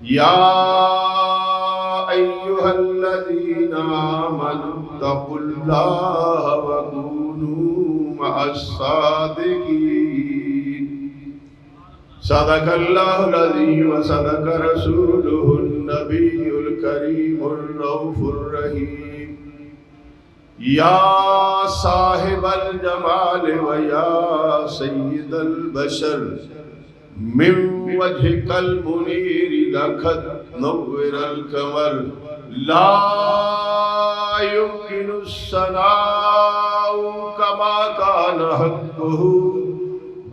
یا ایھا الذین آمنوا اتقوا اللہ وکونوا مع الصادقین صدق اللہ العظیم وصدق رسولہ النبی الکریم الرؤوف الرحیم یا صاحب الجمال ویا سید البشر من وجهك المنير لقد نور القمر لا يمكن الثناء كما كان حقه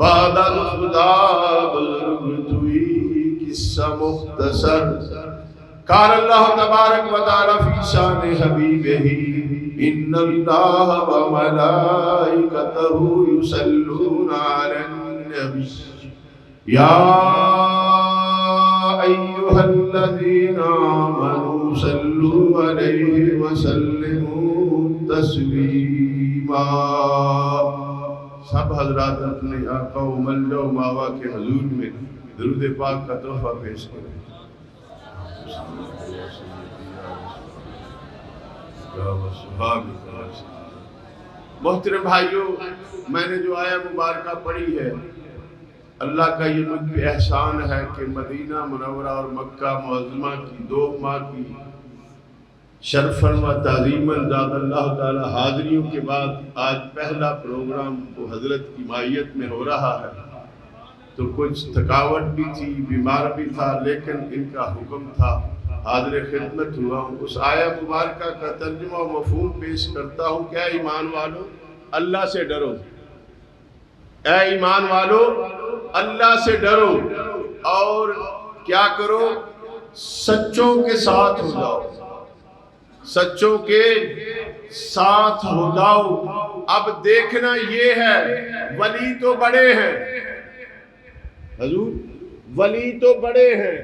بعد الخدا بزرگ توئی قصہ مختصر قال اللہ تبارک و تعالی فی شان حبیبہ ان اللہ وملائکتہ یصلون علی النبی یا ایھا الذین آمنوا صلوا علیہ وسلموا تسلیما۔ سب حضرات اپنے آقا و ملجا و ماوا کے حضور میں درود پاک کا تحفہ پیش کریں۔ محترم بھائیوں، میں نے جو آیہ مبارکہ پڑھی ہے، اللہ کا یہ مجھ پہ احسان ہے کہ مدینہ منورہ اور مکہ معظمہ کی 2 ماہ کی شرفاً و تعظیماً زاد اللہ تعالی حاضریوں کے بعد آج پہلا پروگرام وہ حضرت کی مائیت میں ہو رہا ہے، تو کچھ تھکاوٹ بھی تھی، بیمار بھی تھا، لیکن ان کا حکم تھا، حاضر خدمت ہوا ہوں۔ اس آیہ مبارکہ کا ترجمہ و مفہوم پیش کرتا ہوں کہ اے ایمان والو اللہ سے ڈرو، اے ایمان والو اللہ سے ڈرو اور کیا کرو؟ سچوں کے ساتھ ہو جاؤ، سچوں کے ساتھ ہو جاؤ۔ اب دیکھنا یہ ہے، ولی تو بڑے ہیں حضور، ولی تو بڑے ہیں،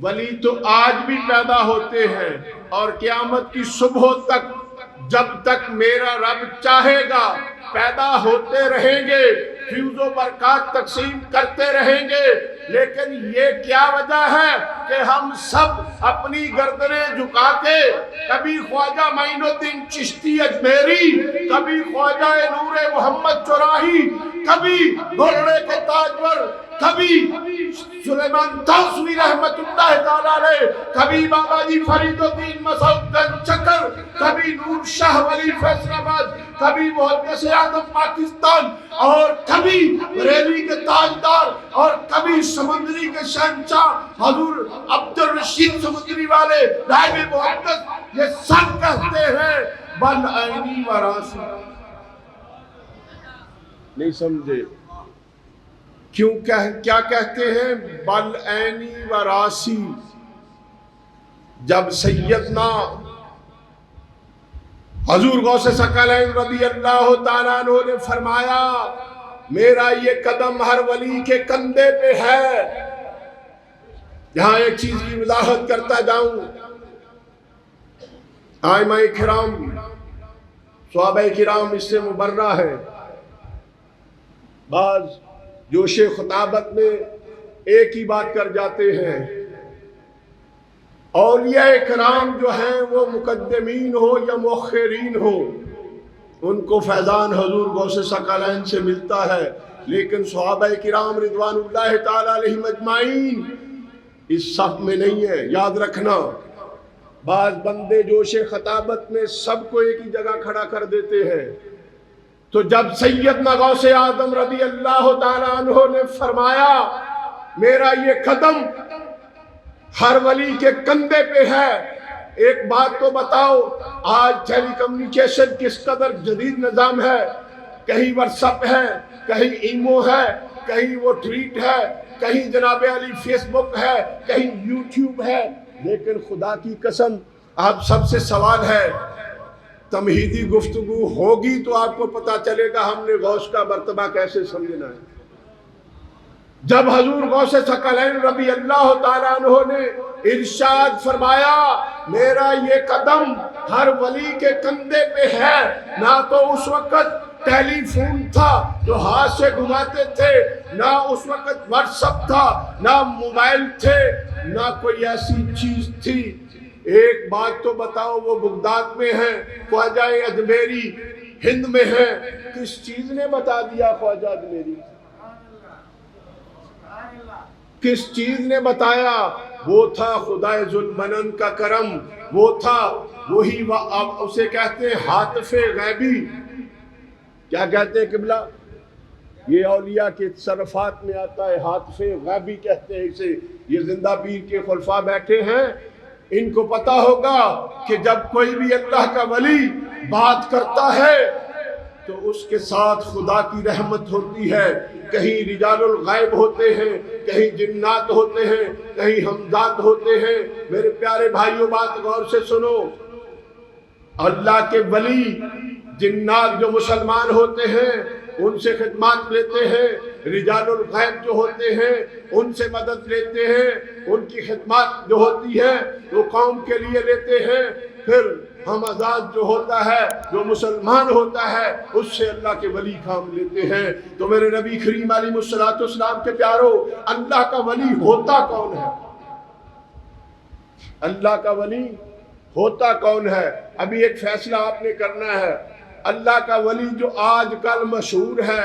ولی تو آج بھی پیدا ہوتے ہیں اور قیامت کی صبح تک جب تک میرا رب چاہے گا پیدا ہوتے رہیں گے، فیوز و برکات تقسیم کرتے رہیں گے۔ لیکن یہ کیا وجہ ہے کہ ہم سب اپنی گردنیں جھکا کے کبھی خواجہ معین الدین چشتی اجمیری، کبھی خواجہ نور محمد چوراہی، کبھی گھوڑے کے تاجور، کبھی سلیمان تاسوی رحمت اللہ تعالیٰ علیہ، کبھی بابا جی فرید الدین مسعود گنج چکر، کبھی نور شاہ ولی فیصل آباد، کبھی محدث اعظم پاکستان، اور کبھی بریلی کے تاجدار، اور کبھی سمندری کے شہنشاہ حضور عبد الرشید سمندری والے نائب محدث، یہ سب کہتے ہیں بل عینی و راسی۔ نہیں سمجھے کیوں کیا کہتے ہیں بل عینی و راسی؟ جب سیدنا حضور غوث ثقلین رضی اللہ تعالیٰ عنہ نے فرمایا میرا یہ قدم ہر ولی کے کندھے پہ ہے۔ یہاں ایک چیز کی وضاحت کرتا جاؤں، ائمہ کرام، صحابہ کرام اس سے مبرہ ہے۔ بعض جوش خطابت میں ایک ہی بات کر جاتے ہیں۔ اولیاء کرام جو ہیں وہ مقدمین ہو یا مؤخرین ہو، ان کو فیضان حضور غوث ثقلین سے ملتا ہے، لیکن صحابہ کرام رضوان اللہ تعالی علیہم اجمعین اس صف میں نہیں ہے۔ یاد رکھنا، بعض بندے جوش خطابت میں سب کو ایک ہی جگہ کھڑا کر دیتے ہیں۔ تو جب سیدنا غوث اعظم رضی اللہ تعالیٰ عنہ نے فرمایا میرا یہ قدم ہر ولی کے کندھے پہ ہے، ایک بات تو بتاؤ، آج ٹیلی کمیونیکیشن کس قدر جدید نظام ہے، کہیں واٹس ایپ ہے، کہیں ایمو ہے، کہیں وہ ٹویٹ ہے، کہیں جناب علی فیس بک ہے، کہیں یوٹیوب ہے، لیکن خدا کی قسم آپ سب سے سوال ہے، تمہیدی گفتگو ہوگی تو آپ کو پتا چلے گا ہم نے غوث کا مرتبہ کیسے سمجھنا ہے۔ جب حضور غوث ثقلین رضی اللہ تعالیٰ عنہ نے ارشاد فرمایا میرا یہ قدم ہر ولی کے کندھے پہ ہے، نہ تو اس وقت ٹیلی فون تھا جو ہاتھ سے گھماتے تھے، نہ اس وقت واٹس ایپ تھا، نہ موبائل تھے، نہ کوئی ایسی چیز تھی۔ ایک بات تو بتاؤ، وہ بغداد میں ہیں، خواجہ اجمیری ہند میں ہیں، کس چیز نے بتا دیا خواجہ اجمیری؟ کس چیز نے بتایا؟ وہ تھا خدائے ذوالمنن کا کرم، وہ تھا وہی اسے کہتے ہیں ہاتف غیبی۔ کیا کہتے ہیں قبلہ؟ یہ اولیاء کے تصرفات میں آتا ہے، ہاتف غیبی کہتے ہیں اسے۔ یہ زندہ پیر کے خلفاء بیٹھے ہیں، ان کو پتا ہوگا کہ جب کوئی بھی اللہ کا ولی بات کرتا ہے تو اس کے ساتھ خدا کی رحمت ہوتی ہے۔ کہیں رجال الغیب ہوتے ہیں، کہیں جنات ہوتے ہیں، کہیں ہمزات ہوتے ہیں۔ میرے پیارے بھائیوں، بات غور سے سنو، اللہ کے ولی جنات جو مسلمان ہوتے ہیں ان سے خدمات لیتے ہیں، رجال الغیب جو ہوتے ہیں ان سے مدد لیتے ہیں، ان کی خدمات جو ہوتی ہے وہ قوم کے لیے لیتے ہیں۔ پھر ہم آزاد جو ہوتا ہے، جو مسلمان ہوتا ہے، اس سے اللہ کے ولی کام لیتے ہیں۔ تو میرے نبی کریم علیہ الصلوۃ والسلام کے پیارو، اللہ کا ولی ہوتا کون ہے؟ اللہ کا ولی ہوتا کون ہے؟ ابھی ایک فیصلہ آپ نے کرنا ہے۔ اللہ کا ولی جو آج کل مشہور ہے،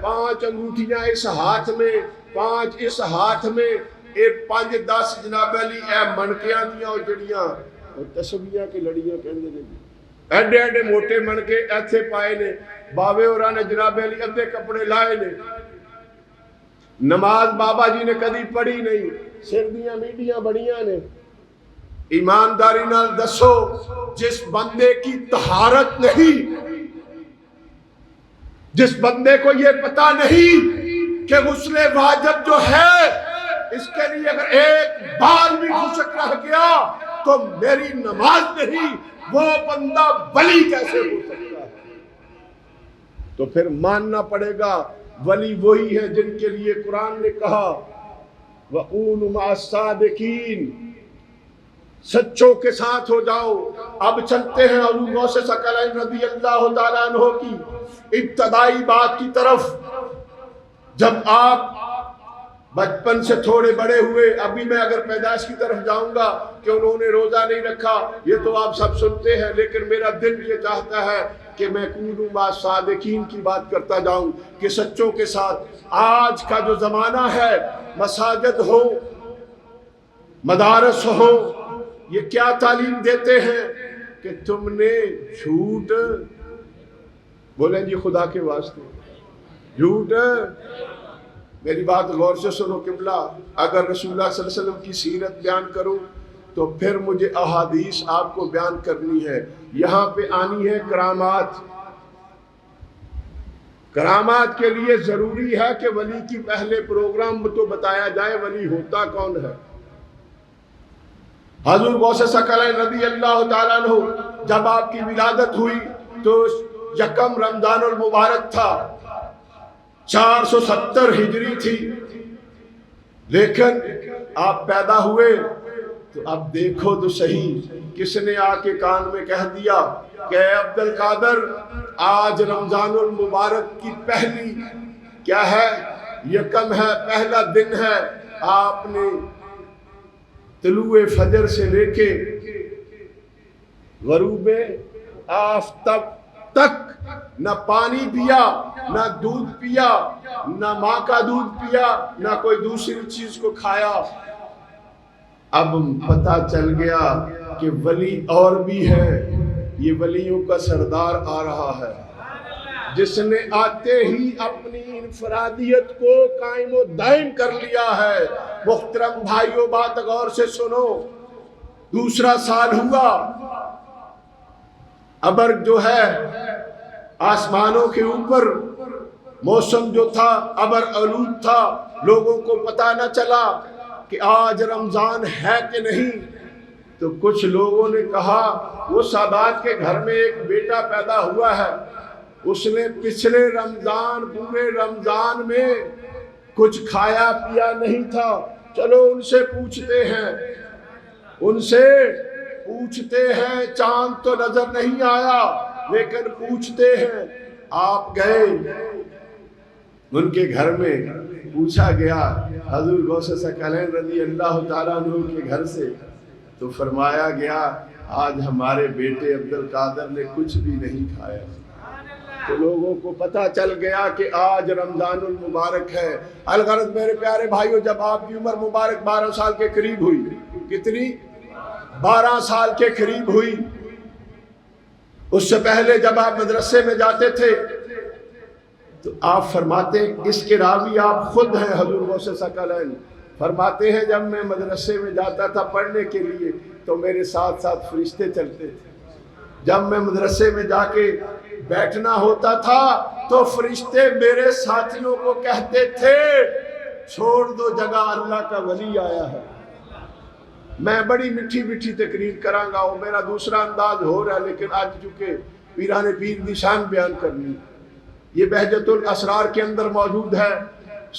5 انگوٹھیاں اس ہاتھ میں، 5 اس ہاتھ میں، 5-10 جناب علی اے منکیاں دیاں اور جڑیاں تسبیحاں کی لڑیاں کہندے نے، ایڈے ایڈے موٹے منکے ایتھے پائے نے، باوے ہوراں نے جناب علی ادھے کپڑے لائے نے، نماز بابا جی نے کدی پڑھی نہیں، سر دیاں میڈیاں بڑیاں نے۔ ایمانداری نال دسو، جس بندے کی طہارت نہیں، جس بندے کو یہ پتا نہیں کہ غسل واجب جو ہے اس کے لیے اگر ایک بال بھی خشک رہ گیا تو میری نماز نہیں، وہ بندہ ولی کیسے ہو سکتا ہے؟ تو پھر ماننا پڑے گا ولی وہی ہے جن کے لیے قرآن نے کہا وَقُولُوا مَعَ الصَّادِقِينَ، سچوں کے ساتھ ہو جاؤ۔ اب چلتے ہیں حضور غوث ثقلین رضی اللہ تعالیٰ عنہ کی ابتدائی بات کی طرف۔ جب آپ بچپن سے تھوڑے بڑے ہوئے، ابھی میں اگر پیدائش کی طرف جاؤں گا کہ انہوں نے روزہ نہیں رکھا، یہ تو آپ سب سنتے ہیں، لیکن میرا دل یہ چاہتا ہے کہ میں قولوا مع الصادقین کی بات کرتا جاؤں کہ سچوں کے ساتھ۔ آج کا جو زمانہ ہے، مساجد ہو، مدارس ہو، یہ کیا تعلیم دیتے ہیں کہ تم نے جھوٹ، بولیں جی خدا کے واسطے، جھوٹ۔ میری بات غور سے سنو قبلہ، اگر رسول اللہ صلی اللہ علیہ وسلم کی سیرت بیان کروں تو پھر مجھے احادیث آپ کو بیان کرنی ہے۔ یہاں پہ آنی ہے کرامات۔ کرامات کے لیے ضروری ہے کہ ولی کی پہلے پروگرام میں تو بتایا جائے ولی ہوتا کون ہے۔ حضور غوث ثقلین رضی اللہ تعالیٰ عنہ جب آپ کی ولادت ہوئی تو یکم رمضان المبارک تھا، 470 ہجری تھی، لیکن آپ پیدا ہوئے تو اب دیکھو تو صحیح، کس نے آ کے کان میں کہہ دیا کہ اے عبد القادر، آج رمضان المبارک کی پہلی کیا ہے، یکم ہے، پہلا دن ہے۔ آپ نے طلوع فجر سے لے کے غروب آفتاب تک نہ پانی پیا، نہ دودھ پیا، نہ ماں کا دودھ پیا، نہ کوئی دوسری چیز کو کھایا۔ اب پتہ چل گیا کہ ولی اور بھی ہے، یہ ولیوں کا سردار آ رہا ہے، جس نے آتے ہی اپنی انفرادیت کو قائم و دائم کر لیا ہے۔ محترم بھائیوں، بات غور سے سنو، دوسرا سال ہوا، ابر جو ہے آسمانوں کے اوپر، موسم جو تھا ابر آلود تھا، لوگوں کو پتہ نہ چلا کہ آج رمضان ہے کہ نہیں۔ تو کچھ لوگوں نے کہا وہ سادات کے گھر میں ایک بیٹا پیدا ہوا ہے، اس نے پچھلے رمضان، پورے رمضان میں کچھ کھایا پیا نہیں تھا، چلو ان سے پوچھتے ہیں، ان سے پوچھتے ہیں۔ چاند تو نظر نہیں آیا لیکن پوچھتے ہیں۔ آپ گئے ان کے گھر میں، پوچھا گیا حضور غوث ثقلین رضی اللہ تعالیٰ عنہ کے گھر سے، تو فرمایا گیا آج ہمارے بیٹے عبد القادر نے کچھ بھی نہیں کھایا۔ تو لوگوں کو پتہ چل گیا کہ آج رمضان المبارک ہے۔ الغرض میرے پیارے بھائیوں، جب آپ کی عمر مبارک 12 سال کے قریب ہوئی، کتنی؟ 12 سال کے قریب ہوئی، اس سے پہلے جب آپ مدرسے میں جاتے تھے تو آپ فرماتے ہیں، اس کے راوی آپ خود ہیں حضور غوث ثقلین، فرماتے ہیں جب میں مدرسے میں جاتا تھا پڑھنے کے لیے تو میرے ساتھ ساتھ فرشتے چلتے تھے، جب میں مدرسے میں جا کے بیٹھنا ہوتا تھا تو فرشتے میرے ساتھیوں کو کہتے تھے چھوڑ دو جگہ، اللہ کا ولی آیا ہے۔ میں بڑی میٹھی میٹھی تقریر کراں گا، وہ میرا دوسرا انداز ہو رہا ہے، لیکن آج چونکہ پیران پیر دی شان بیان کرنی، یہ بہجت الاسرار کے اندر موجود ہے،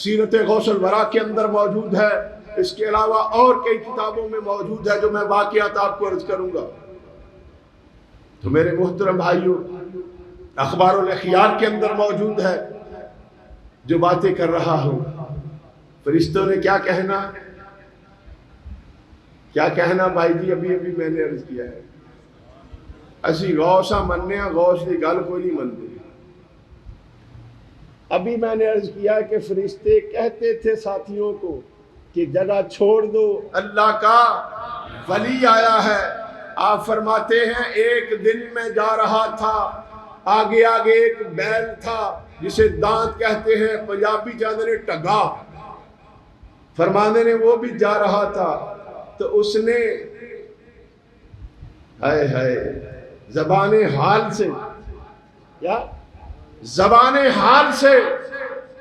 سیرت غوث الورا کے اندر موجود ہے، اس کے علاوہ اور کئی کتابوں میں موجود ہے جو میں واقعات آپ کو عرض کروں گا۔ تو میرے محترم بھائیوں، اخبار الاخیار کے اندر موجود ہے جو باتیں کر رہا ہوں۔ فرشتوں نے کیا کہنا، کیا کہنا بھائی جی؟ ابھی میں نے عرض کیا ہے، اسی غوثہ مننے غوث دی گل کوئی نہیں منتے۔ ابھی میں نے عرض کیا کہ فرشتے کہتے تھے ساتھیوں کو کہ جگہ چھوڑ دو، اللہ کا ولی آیا ہے۔ آپ فرماتے ہیں ایک دن میں جا رہا تھا، آگے آگے ایک بیل تھا جسے دانت کہتے ہیں، پنجابی جانے نے ٹگا، فرمانے نے وہ بھی جا رہا تھا تو اس نے زبان حال سے، کیا زبان حال سے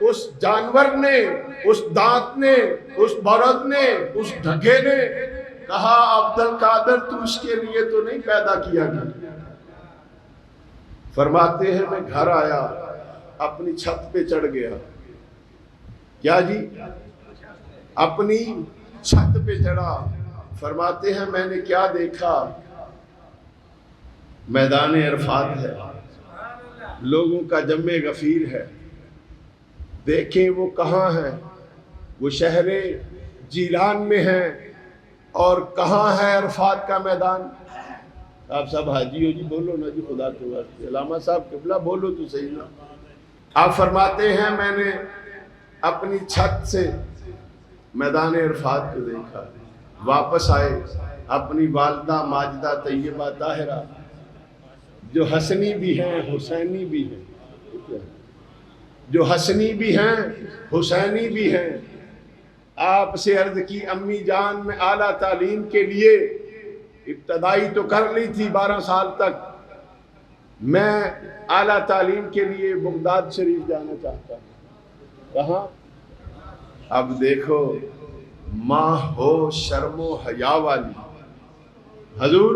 اس جانور نے، اس دانت نے، اس برد نے، اس ڈھگے نے کہا عبد القادر تو اس کے لیے تو نہیں پیدا کیا گیا۔ فرماتے ہیں میں گھر آیا، اپنی چھت پہ چڑھ گیا، کیا جی؟ اپنی چھت پہ چڑھا۔ فرماتے ہیں میں نے کیا دیکھا، میدان عرفات ہے، لوگوں کا جمع غفیر ہے، دیکھیں وہ کہاں ہے، وہ شہر جیلان میں ہے، اور کہاں ہے عرفات کا میدان؟ آپ سب حاجی ہو جی، بولو نا جی خدا کے واسطے، علامہ صاحب قبلہ بولو تو صحیح نا۔ آپ فرماتے ہیں میں نے اپنی چھت سے میدان عرفات کو دیکھا، واپس آئے، اپنی والدہ ماجدہ طیبہ طاہرہ جو حسنی بھی ہیں حسینی بھی ہیں، جو حسنی بھی ہیں حسینی بھی ہیں، آپ سے عرض کی امی جان میں اعلیٰ تعلیم کے لیے ابتدائی تو کر لی تھی 12 سال تک، میں اعلیٰ تعلیم کے لیے بغداد شریف جانا چاہتا ہوں۔ کہاں؟ اب دیکھو، ماں ہو شرم و حیا والی، حضور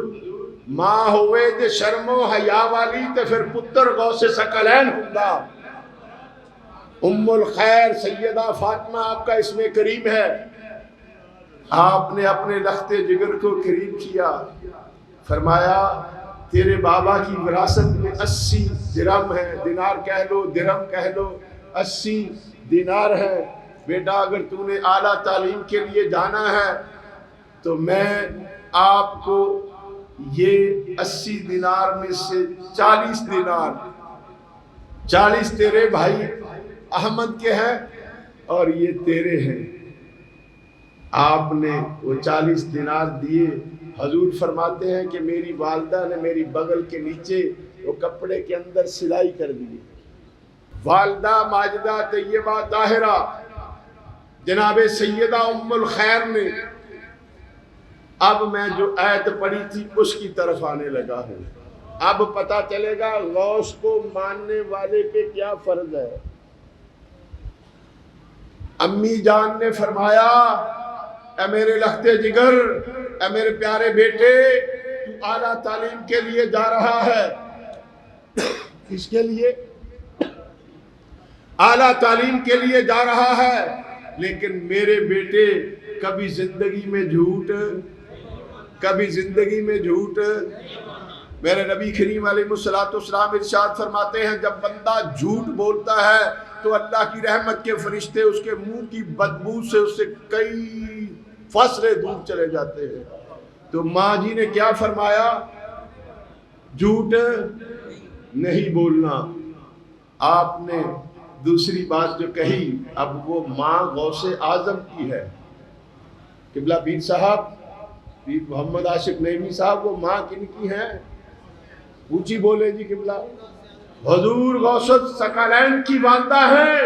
ماں ہوئے تے شرم و حیا والی تے پھر پتر غوث ثقلین ہوگا۔ ام الخیر سیدہ فاطمہ آپ کا اسم کریم ہے، آپ نے اپنے لخت جگر کو قریب کیا، فرمایا تیرے بابا کی وراثت میں 80 درہم ہے، دینار کہہ لو درہم کہہ لو، 80 دینار ہے، بیٹا اگر تو نے اعلیٰ تعلیم کے لیے جانا ہے تو میں آپ کو یہ 80 دینار میں سے 40 دینار، 40 تیرے بھائی احمد کے ہیں اور یہ تیرے ہیں۔ آپ نے وہ 40 دینار دیے۔ حضور فرماتے ہیں کہ میری والدہ نے میری بغل کے نیچے وہ کپڑے کے اندر سلائی کر دی، والدہ ماجدہ طیبہ طاہرہ جناب سیدہ ام الخیر نے۔ اب میں جو آیت پڑھی تھی اس کی طرف آنے لگا ہوں، اب پتہ چلے گا غوث کو ماننے والے پہ کیا فرض ہے۔ امی جان نے فرمایا اے میرے لختے جگر، اے میرے پیارے بیٹے، تو اعلیٰ تعلیم کے لیے جا رہا ہے، اس کے لیے اعلیٰ تعلیم کے لیے جا رہا ہے، لیکن میرے بیٹے کبھی زندگی میں جھوٹ، کبھی زندگی میں جھوٹ، میرے نبی کریم علیہ الصلوۃ والسلام ارشاد فرماتے ہیں جب بندہ جھوٹ بولتا ہے تو اللہ کی رحمت کے فرشتے اس کے منہ کی بدبو سے اس سے کئی فاصلے دور چلے جاتے ہیں۔ تو ماں جی نے کیا فرمایا؟ جھوٹ نہیں بولنا۔ آپ نے دوسری بات جو کہی، اب وہ ماں غوث اعظم کی ہے، قبلہ پیر صاحب، پیر محمد عاشق نعیمی صاحب، وہ ماں کن کی ہیں؟ اونچی بولے جی قبلہ۔ حضور غوث ثقلین کی والدہ ہے۔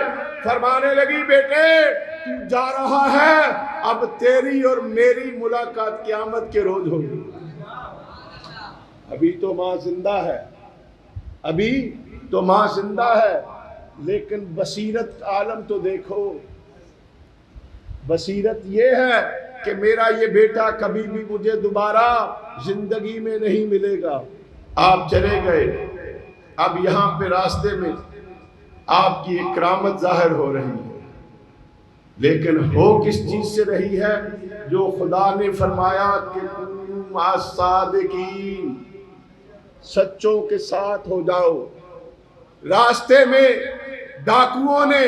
فرمانے لگی بیٹے تو جا رہا ہے، اب تیری اور میری ملاقات قیامت کے روز ہوگی۔ ابھی تو ماں زندہ ہے، ابھی تو ماں زندہ ہے، لیکن بصیرت عالم تو دیکھو۔ بصیرت یہ ہے کہ میرا یہ بیٹا کبھی بھی مجھے دوبارہ زندگی میں نہیں ملے گا۔ آپ چلے گئے، اب یہاں پہ راستے میں آپ کی اکرامت ظاہر ہو رہی ہے، لیکن ہو کس چیز سے رہی ہے؟ جو خدا نے فرمایا کہ کونوا مع الصادقین، سچوں کے ساتھ ہو جاؤ۔ راستے میں ڈاکوؤں نے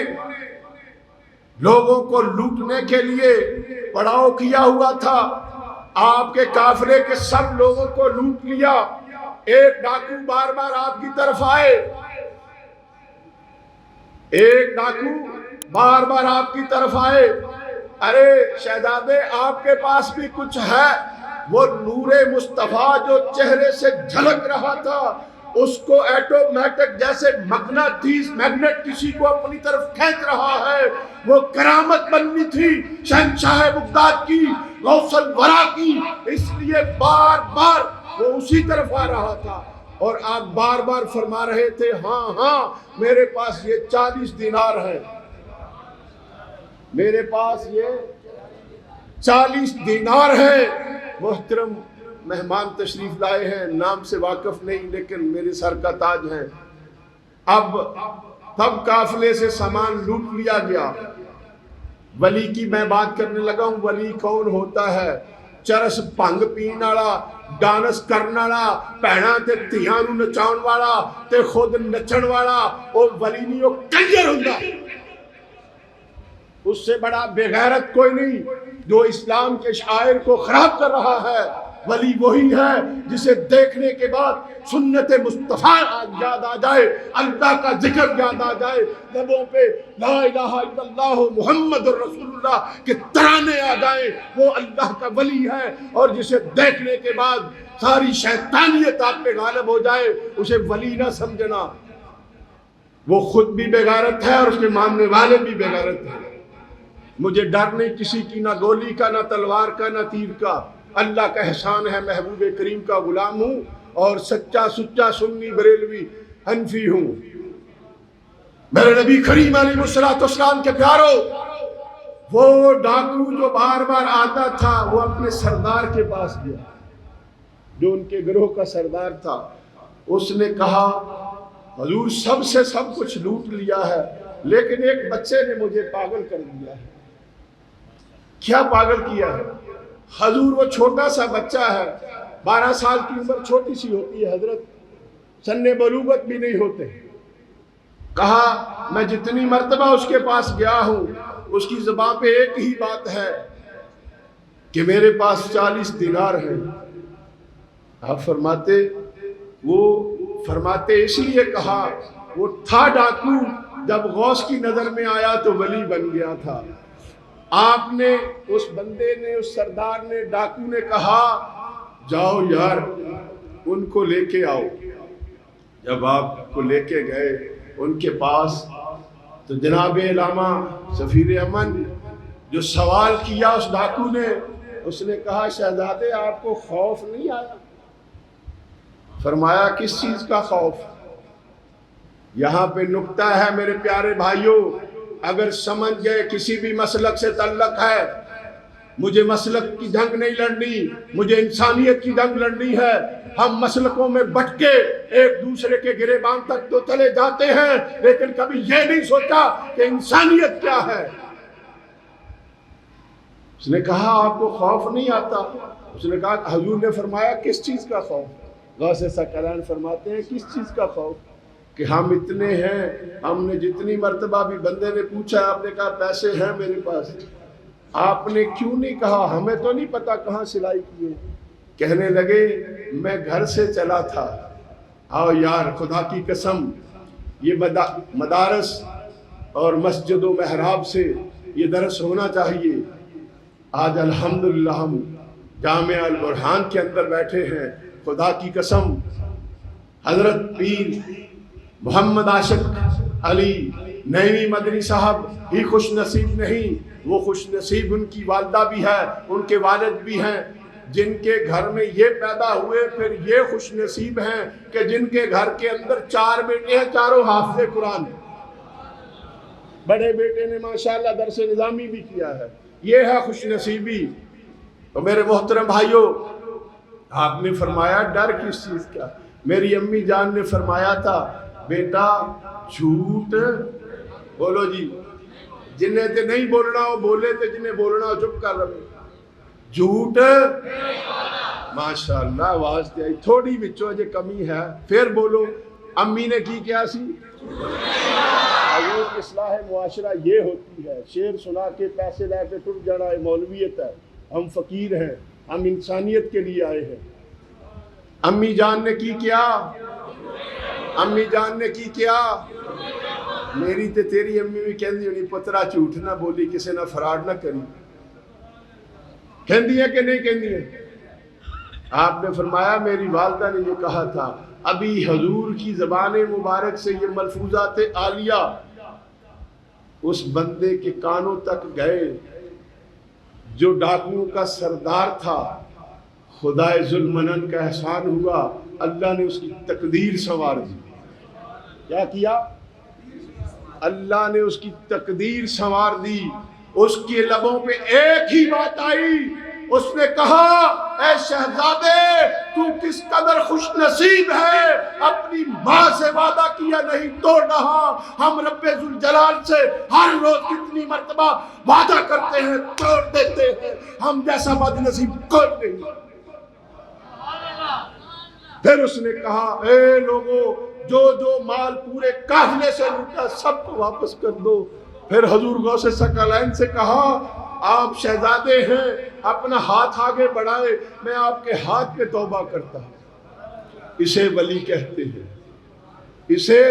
لوگوں کو لوٹنے کے لیے پڑاؤ کیا ہوا تھا، آپ کے قافلے کے سب لوگوں کو لوٹ لیا۔ ایک ڈاکو بار بار آپ کی طرف آئے، ایک ڈاکو بار بار آپ کی طرف آئے، ارے شہزادے آپ کے پاس بھی کچھ ہے؟ وہ نور مصطفیٰ جو چہرے سے جھلک رہا تھا، اس کو ایٹومیٹک جیسے مغناطیس میگنیٹ کسی کو اپنی طرف کھینچ رہا ہے۔ وہ کرامت بننی تھی شہنشاہ بغداد کی، غوث الورا کی، اس لیے بار بار وہ اسی طرف آ رہا تھا، اور آپ بار بار فرما رہے تھے ہاں ہاں میرے پاس یہ 40 دینار ہے، میرے پاس یہ 40 دینار ہے۔ محترم مہمان تشریف لائے ہیں، نام سے واقف نہیں لیکن میرے سر کا تاج ہیں۔ اب تب قافلے سے سامان لوٹ لیا گیا۔ ولی کی میں بات کرنے لگا ہوں، ولی کون ہوتا ہے؟ چرس پنگ پین والا، ڈانس کرن والا، بھیناں تے تیاں نوں نچاؤن والا تے خود نچن والا، او ولی نہیں، او کنجر ہوندا۔ اس سے بڑا بے غیرت کوئی نہیں جو اسلام کے شاعر کو خراب کر رہا ہے۔ ولی وہی ہے جسے دیکھنے کے بعد سنت مصطفیٰ یاد آ جائے، اللہ کا ذکر یاد آ جائے، لبوں پہ لا الہ الا اللہ محمد رسول اللہ کے ترانے آ جائیں، وہ اللہ کا ولی ہے۔ اور جسے دیکھنے کے بعد ساری شیطانیت آپ پہ غالب ہو جائے، اسے ولی نہ سمجھنا۔ وہ خود بھی بے غیرت ہے اور اس کے ماننے والے بھی بے غیرت ہیں۔ مجھے ڈر نہیں کسی کی، نہ گولی کا، نہ تلوار کا، نہ تیر کا۔ اللہ کا احسان ہے محبوب کریم کا غلام ہوں اور سچا سچا سنی بریلوی حنفی ہوں۔ میرے نبی کریم علیہ الصلوۃ والسلام کے پیارو، وہ ڈاکو جو بار بار آتا تھا وہ اپنے سردار کے پاس گیا جو ان کے گروہ کا سردار تھا۔ اس نے کہا حضور سب سے سب کچھ لوٹ لیا ہے، لیکن ایک بچے نے مجھے پاگل کر دیا ہے۔ کیا پاگل کیا ہے؟ حضور وہ چھوٹا سا بچہ ہے، 12 سال کی عمر چھوٹی سی ہوتی ہے حضرت، سن بلوغت بھی نہیں ہوتے۔ کہا میں جتنی مرتبہ اس کے پاس گیا ہوں اس کی زبان پہ ایک ہی بات ہے کہ میرے پاس 40 دینار ہیں۔ آپ فرماتے اس لیے کہا وہ تھا ڈاکو، جب غوث کی نظر میں آیا تو ولی بن گیا تھا۔ آپ نے اس بندے نے، اس سردار نے، ڈاکو نے کہا جاؤ یار ان کو لے کے آؤ۔ جب آپ کو لے کے گئے ان کے پاس تو جناب علامہ سفیر امن جو سوال کیا اس ڈاکو نے، اس نے کہا شہزادے آپ کو خوف نہیں آیا؟ فرمایا کس چیز کا خوف؟ یہاں پہ نکتہ ہے میرے پیارے بھائیوں، اگر سمجھ گئے کسی بھی مسلک سے تعلق ہے، مجھے مسلک کی جنگ نہیں لڑنی، مجھے انسانیت کی جنگ لڑنی ہے۔ ہم مسلکوں میں بٹ کے ایک دوسرے کے گریبان تک تو چلے جاتے ہیں، لیکن کبھی یہ نہیں سوچا کہ انسانیت کیا ہے۔ اس نے کہا آپ کو خوف نہیں آتا؟ اس نے کہا حضور نے فرمایا کس چیز کا خوف؟ غوث ثقلین فرماتے ہیں کس چیز کا خوف کہ ہم اتنے ہیں، ہم نے جتنی مرتبہ بھی بندے نے پوچھا آپ نے کہا پیسے ہیں میرے پاس، آپ نے کیوں نہیں کہا ہمیں تو نہیں پتا کہاں سلائی کیے؟ کہنے لگے میں گھر سے چلا تھا، آؤ یار خدا کی قسم یہ مدارس اور مسجد و محراب سے یہ درس ہونا چاہیے۔ آج الحمدللہ ہم جامعہ البرہان کے اندر بیٹھے ہیں، خدا کی قسم حضرت پیر محمد عاشق علی نعیمی مدنی صاحب ہی خوش نصیب نہیں، وہ خوش نصیب ان کی والدہ بھی ہے، ان کے والد بھی ہیں، جن کے گھر میں یہ پیدا ہوئے پھر یہ خوش نصیب ہیں کہ جن کے گھر کے اندر 4 بیٹے ہیں، چاروں حافظ قرآن ہیں۔ بڑے بیٹے نے ماشاءاللہ درس نظامی بھی کیا ہے، یہ ہے خوش نصیبی۔ تو میرے محترم بھائیوں، آپ نے فرمایا ڈر کس چیز کا؟ میری امی جان نے فرمایا تھا بیٹا جھوٹ بولو جی، جنہیں تے نہیں بولنا ہو بولے تے جنہیں بولنا ہو چپ کر رہے، جھوٹ ماشاءاللہ آواز دے تھوڑی بچوں جے کمی ہے پھر بولو۔ امی نے کی کیا سی؟ یہ اصلاح معاشرہ یہ ہوتی ہے، شعر سنا کے پیسے لے کے ٹوٹ جانا ہے مولویت ہے۔ ہم فقیر ہیں، ہم انسانیت کے لیے آئے ہیں۔ امی جان نے کی کیا؟ امی جان نے کی کیا؟ میری تے تیری امی بھی کہندی ہونی پترا جھوٹ نہ بولی، کسے نہ فراڈ نہ کری، کہندی ہے کہ نہیں کہندی ہے؟ آپ نے فرمایا میری والدہ نے یہ کہا تھا، ابھی حضور کی زبان مبارک سے یہ ملفوظات عالیہ اس بندے کے کانوں تک گئے جو ڈاکوؤں کا سردار تھا۔ خدائے ذوالمنن کا احسان ہوا، اللہ نے اس کی تقدیر سنوار دی۔ کیا کیا؟ اللہ نے اس کی تقدیر سنوار دی۔ اس کے لبوں پہ ایک ہی بات آئی، اس نے کہا اے شہزادے تو کس قدر خوش نصیب ہے، اپنی ماں سے وعدہ کیا نہیں توڑ رہا۔ ہم رب ذوالجلال سے ہر روز کتنی مرتبہ وعدہ کرتے ہیں توڑ دیتے ہیں، ہم جیسا بد نصیب کوئی نہیں۔ پھر اس نے کہا اے لوگو جو جو مال پورے قافلے سے لوٹا سب کو واپس کر دو۔ پھر حضور غوث ثقلین سے کہا آپ شہزادے ہیں، اپنا ہاتھ آگے بڑھائے، میں آپ کے ہاتھ پہ توبہ کرتا ہوں۔ اسے ولی کہتے ہیں، اسے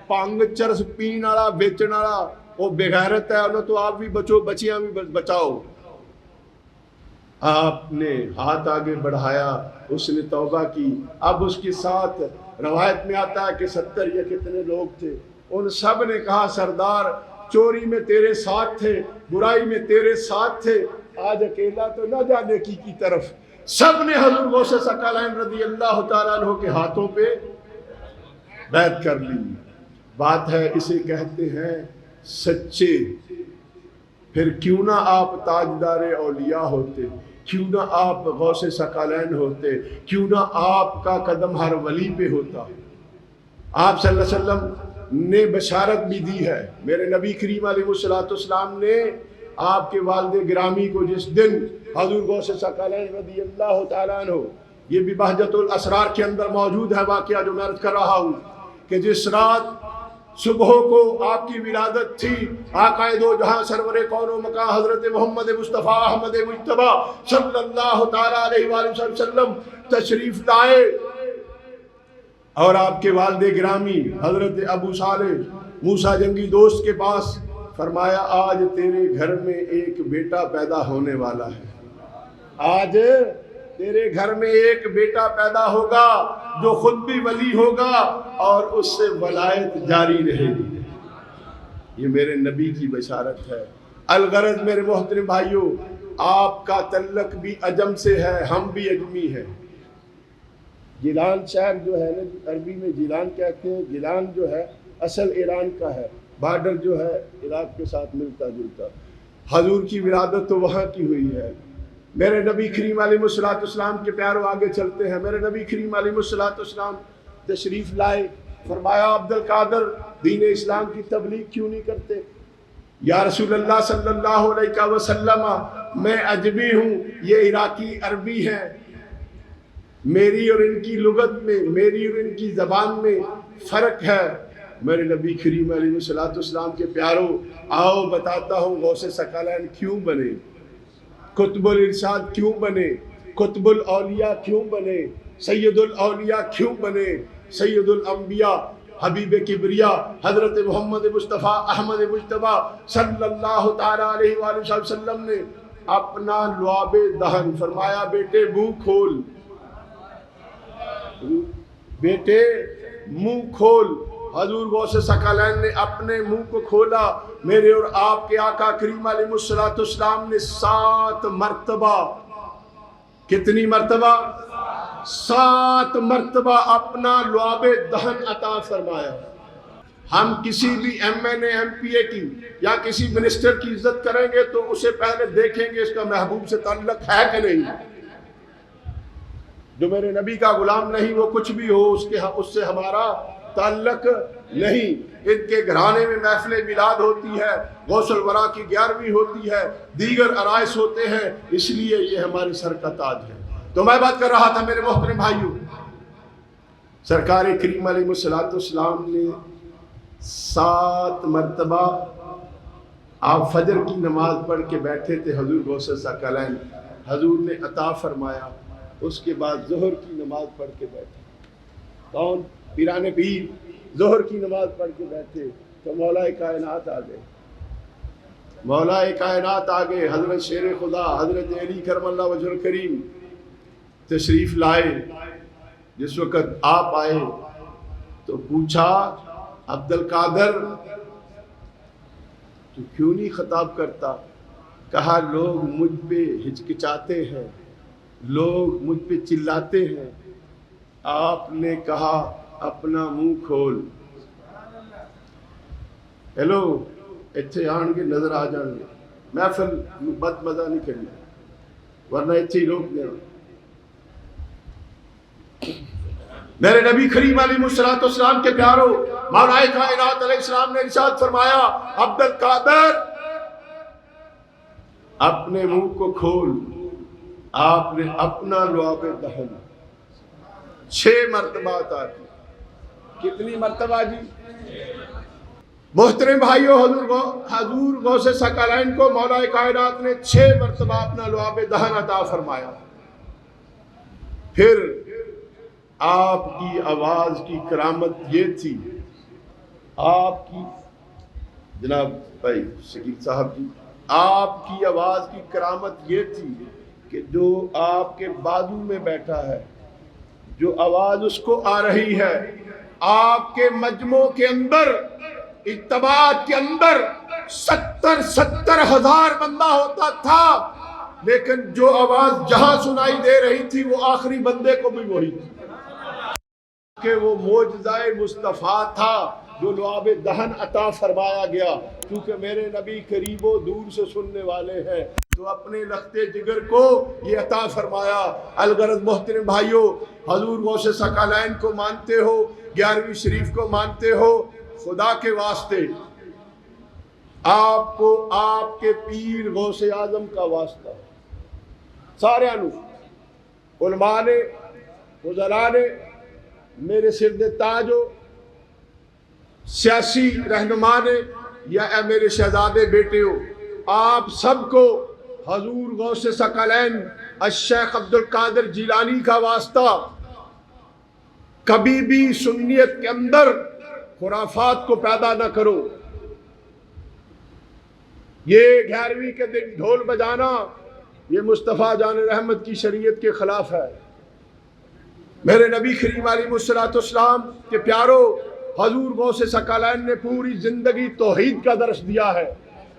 پانگ چرس پین والا بیچن والا وہ بغیرت ہے، انہوں تو آپ بھی بچو بچیاں بھی بچاؤ۔ آپ نے ہاتھ آگے بڑھایا، اس نے توبہ کی۔ اب اس کے ساتھ روایت میں آتا ہے کہ 70 یا کتنے لوگ تھے، ان سب نے کہا سردار چوری میں تیرے ساتھ تھے، برائی میں تیرے ساتھ تھے، آج اکیلا تو نہ جانے کی طرف۔ سب نے حضور غوث ثقلین رضی اللہ تعالیٰ عنہ کے ہاتھوں پہ بیعت کر لی۔ بات ہے اسے کہتے ہیں سچے۔ پھر کیوں نہ آپ تاجدار اولیاء ہوتے، کیوں نہ آپ غوث ثقلین ہوتے، کیوں نہ آپ کا قدم ہر ولی پہ ہوتا۔ آپ صلی اللہ علیہ وسلم نے بشارت بھی دی ہے، میرے نبی کریم علیہ السلام نے آپ کے والد گرامی کو جس دن حضور غوث ثقلین رضی اللہ تعالیٰ عنہ، یہ بھی بہجت الاسرار کے اندر موجود ہے واقعہ جو میں عرض کر رہا ہوں، کہ جس رات صبح کو آپ کی ولادت تھی، آقا دو جہاں سرور کون و مکان حضرت محمد مصطفیٰ احمد مجتبیٰ صلی اللہ تعالیٰ علیہ وآلہ وسلم تشریف لائے، اور آپ کے والد گرامی حضرت ابو صالح موسیٰ جنگی دوست کے پاس فرمایا آج تیرے گھر میں ایک بیٹا پیدا ہونے والا ہے، آج تیرے گھر میں ایک بیٹا پیدا ہوگا جو خود بھی ولی ہوگا اور اس سے ولایت جاری رہے گی۔ یہ میرے نبی کی بشارت ہے۔ الغرض میرے محترم بھائیوں، آپ کا تعلق بھی عجم سے ہے، ہم بھی عجمی ہیں۔ گیلان شہر جو ہے نا، عربی میں جیلان کہتے ہیں، گیلان جو ہے اصل ایران کا ہے، بارڈر جو ہے عراق کے ساتھ ملتا جلتا۔ حضور کی ولادت تو وہاں کی ہوئی ہے۔ میرے نبی کریم علیہ السلام کے پیاروں آگے چلتے ہیں۔ میرے نبی کریم علیہ السلام تشریف لائے، فرمایا عبد القادر دین اسلام کی تبلیغ کیوں نہیں کرتے؟ یا رسول اللہ صلی اللہ علیہ وسلم میں عجمی ہوں، یہ عراقی عربی ہیں، میری اور ان کی لغت میں، میری اور ان کی زبان میں فرق ہے۔ میرے نبی کریم علیہ الصلوۃ والسلام کے پیاروں، آؤ بتاتا ہوں غوث ثقلین کیوں بنے، قطب الارشاد کیوں بنے، قطب الاولیاء کیوں بنے، سید الاولیاء کیوں بنے، سید الانبیاء حبیب کبریا حضرت محمد مصطفیٰ احمد مجتبیٰ صلی اللہ تعالیٰ علیہ وآلہ وسلم نے اپنا لعاب دہن فرمایا، بیٹے منہ کھول، بیٹے منہ کھول۔ حضور غوث ثقلین نے اپنے منہ کو کھولا۔ میرے اور آپ کے آقا کریم علیہ الصلوۃ والسلام نے 7 مرتبہ، کتنی مرتبہ؟ 7 مرتبہ اپنا لعاب دہن عطا فرمایا۔ ہم کسی بھی M N A M P A کی یا کسی منسٹر کی عزت کریں گے تو اسے پہلے دیکھیں گے اس کا محبوب سے تعلق ہے کہ نہیں۔ جو میرے نبی کا غلام نہیں وہ کچھ بھی ہو اس سے ہمارا تعلق نہیں۔ ان کے گھرانے میں محفل میلاد ہوتی ہے، غوث الورا کی 11ویں ہوتی ہے، دیگر عرائض ہوتے ہیں، اس لیے یہ ہمارے سر کا تاج ہے۔ تو میں بات کر رہا تھا میرے محترم بھائیوں، سرکار کریم علیہ الصلوۃ والسلام نے 7 مرتبہ آپ فجر کی نماز پڑھ کے بیٹھے تھے، حضور غوث ثقلین حضور نے عطا فرمایا۔ اس کے بعد ظہر کی نماز پڑھ کے بیٹھے، کون؟ پیران پیر ظہر کی نماز پڑھ کے بیٹھے تو مولا کائنات آ گئے، مولا کائنات آ گئے، حضرت شیر خدا حضرت علی کرم اللہ وجہ الکریم تشریف لائے۔ جس وقت آپ آئے تو پوچھا، عبد القادر تو کیوں نہیں خطاب کرتا؟ کہا لوگ مجھ پہ ہچکچاتے ہیں، لوگ مجھ پہ چلاتے ہیں۔ آپ نے کہا اپنا منہ کھول۔ ہیلو، اتھے آن کے نظر آ جان گے، محفل بد مزہ نہیں کرنا ورنہ اتھے ہی روک دینا۔ میرے نبی کریم علیہ الصلوۃ والسلام کے پیاروں، مولا کائنات علیہ السلام نے ارشاد فرمایا، عبد القادر اپنے منہ کو کھول۔ آپ نے اپنا لعاب دہن 6 مرتبہ عطا کی۔ کتنی مرتبہ جی؟ محترم بھائیو، حضور غوث ثقلین کو مولا کائنات نے 6 مرتبہ اپنا لعاب دہن عطا فرمایا۔ پھر آپ کی آواز کی کرامت یہ تھی، آپ کی جناب بھائی شکیل صاحب جی، آپ کی آواز کی کرامت یہ تھی کہ جو آپ کے بازو میں بیٹھا ہے، جو آواز اس کو آ رہی ہے، آپ کے مجمع کے اندر اجتماعات کے اندر 70 ہزار بندہ ہوتا تھا، لیکن جو آواز جہاں سنائی دے رہی تھی وہ آخری بندے کو بھی وہی تھی، کہ وہ معجزہ مصطفیٰ تھا جو لعاب دہن عطا فرمایا گیا۔ کیونکہ میرے نبی قریب و دور سے سننے والے ہیں تو اپنے لختے جگر کو یہ عطا فرمایا۔ الغرض محترم بھائیوں، حضور غوث ثقلین کو مانتے ہو، 11ویں شریف کو مانتے ہو، خدا کے واسطے آپ کو آپ کے پیر غوث اعظم کا واسطہ، سارے علماء نے، فضلاء نے، میرے سرد تاجو، سیاسی رہنما نے، یا اے میرے شہزادے بیٹے ہو، آپ سب کو حضور غوث ثقلین الشیخ عبد القادر جیلانی کا واسطہ۔ کبھی بھی سنیت کے اندر خرافات کو پیدا نہ کرو۔ یہ 11ویں کے دن ڈھول بجانا یہ مصطفیٰ جان رحمت کی شریعت کے خلاف ہے۔ میرے نبی کریم علیہ الصلوۃ والسلام کے پیاروں، حضور غوث ثقلین نے پوری زندگی توحید کا درس دیا ہے،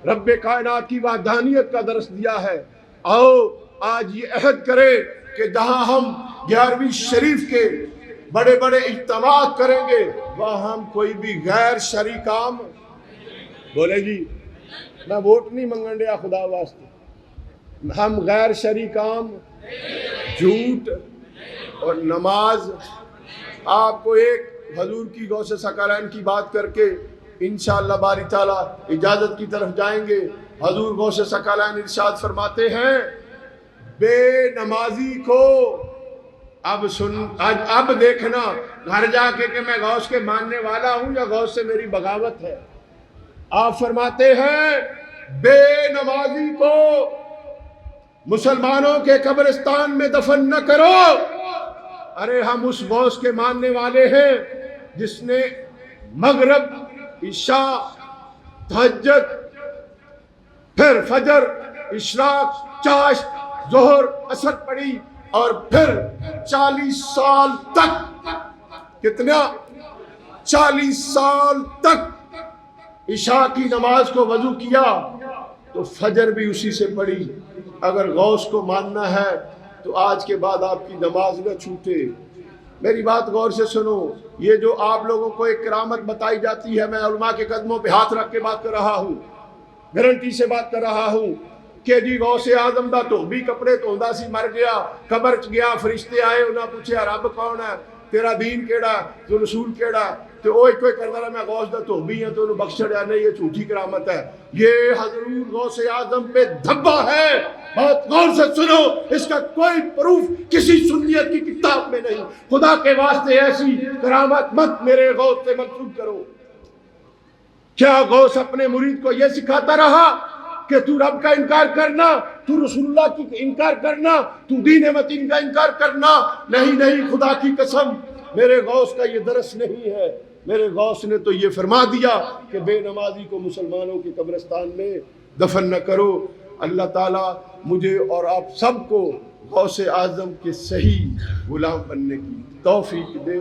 رب کائنات کی وحدانیت کا درس دیا ہے۔ آؤ آج یہ عہد کرے کہ جہاں ہم 11ویں شریف کے بڑے بڑے اجتماعات کریں گے وہاں ہم کوئی بھی غیر شرعی کام بولے جی، میں ووٹ نہیں منگن رہا خدا واسطے، ہم غیر شرعی کام، جھوٹ اور نماز۔ آپ کو ایک حضور کی غوث ثقلین کی بات کر کے انشاءاللہ باری تعالیٰ اجازت کی طرف جائیں گے۔ حضور غوث ثقلین ارشاد فرماتے ہیں، بے نمازی کو اب اب دیکھنا گھر جا کے کہ میں غوث کے ماننے والا ہوں یا غوث سے میری بغاوت ہے۔ آپ فرماتے ہیں بے نمازی کو مسلمانوں کے قبرستان میں دفن نہ کرو۔ ارے ہم اس غوث کے ماننے والے ہیں جس نے مغرب، عشاء، تہجد، پھر فجر، اشراق، چاشت، ظہر، عصر پڑھی، اور پھر 40 سال تک، کتنا؟ 40 سال تک عشاء کی نماز کو وضو کیا تو فجر بھی اسی سے پڑھی۔ اگر غوث کو ماننا ہے تو آج کے بعد آپ کی نماز نہ چھوٹے۔ میری بات غور سے سنو، یہ جو آپ لوگوں کو ایک کرامت بتائی جاتی ہے، میں علماء کے قدموں پہ ہاتھ رکھ کے بات کر رہا ہوں، گارنٹی سے بات کر رہا ہوں کہ جی غوث اعظم دا تو بھی کپڑے دھوندا سی مر گیا، قبر چ گیا، فرشتے آئے انہاں پوچھیا رب کون ہے، تیرا دین کیڑا، تو رسول کیڑا، تو وہ ایک کوئی کردا رہا میں غوث دا تو بھی ہوں تو انہوں بخش چھڑیا۔ نہیں، یہ جھوٹی کرامت ہے، یہ حضور غوث اعظم پہ دھبا ہے۔ بہت غور سے سنو، اس کا کوئی پروف کسی سنیت کی کتاب میں نہیں۔ خدا کے واسطے ایسی کرامت مت میرے غوث سے منسوب کرو۔ کیا غوث اپنے مرید کو یہ سکھاتا رہا کہ تو رب کا انکار کرنا، تو رسول اللہ کی انکار کرنا، تو دین متین کا انکار کرنا؟ نہیں، خدا کی قسم میرے غوث کا یہ درس نہیں ہے۔ میرے غوث نے تو یہ فرما دیا کہ بے نمازی کو مسلمانوں کے قبرستان میں دفن نہ کرو۔ اللہ تعالیٰ مجھے اور آپ سب کو غوث اعظم کے صحیح غلام بننے کی توفیق دے۔